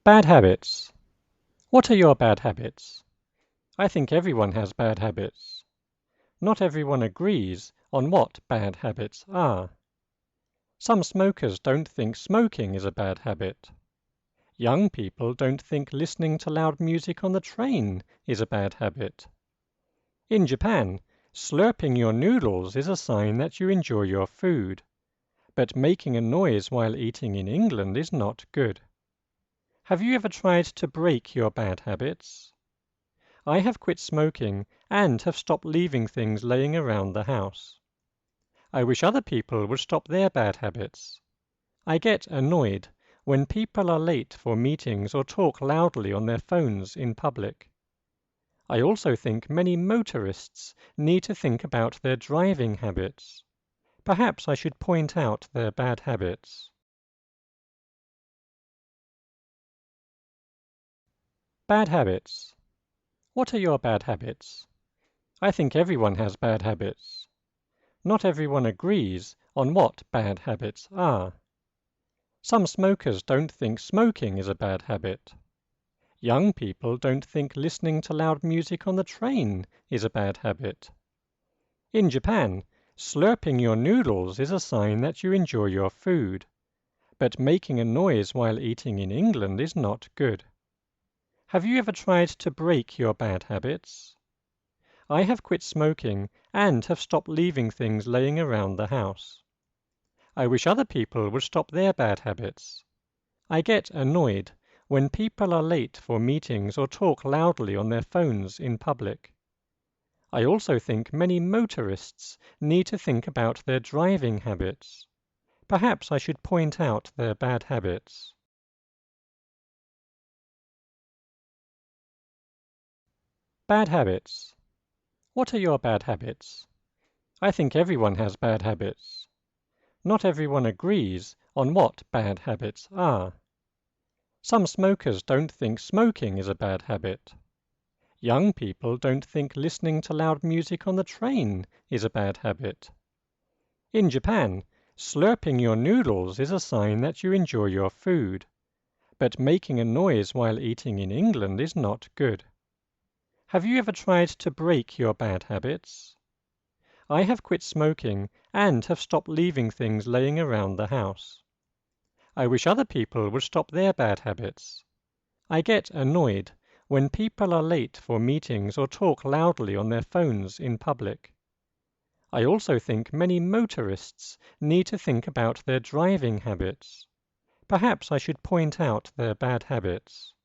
Bad habits. What are your bad habits? I think everyone has bad habits. Not everyone agrees on what bad habits are. Some smokers don't think smoking is a bad habit. Young people don't think listening to loud music on the train is a bad habit. In Japan, slurping your noodles is a sign that you enjoy your food, but making a noise while eating in England is not good. Have you ever tried to break your bad habits? I have quit smoking and have stopped leaving things laying around the house. I wish other people would stop their bad habits. I get annoyed when people are late for meetings or talk loudly on their phones in public. I also think many motorists need to think about their driving habits. Perhaps I should point out their bad habits. Bad habits. What are your bad habits? I think everyone has bad habits. Not everyone agrees on what bad habits are. Some smokers don't think smoking is a bad habit. Young people don't think listening to loud music on the train is a bad habit. In Japan, slurping your noodles is a sign that you enjoy your food, but making a noise while eating in England is not good. Have you ever tried to break your bad habits? I have quit smoking and have stopped leaving things laying around the house. I wish other people would stop their bad habits. I get annoyed when people are late for meetings or talk loudly on their phones in public. I also think many motorists need to think about their driving habits. Perhaps I should point out their bad habits. Bad habits. What are your bad habits? I think everyone has bad habits. Not everyone agrees on what bad habits are. Some smokers don't think smoking is a bad habit. Young people don't think listening to loud music on the train is a bad habit. In Japan, slurping your noodles is a sign that you enjoy your food, but making a noise while eating in England is not good. Have you ever tried to break your bad habits? I have quit smoking and have stopped leaving things laying around the house. I wish other people would stop their bad habits. I get annoyed when people are late for meetings or talk loudly on their phones in public. I also think many motorists need to think about their driving habits. Perhaps I should point out their bad habits.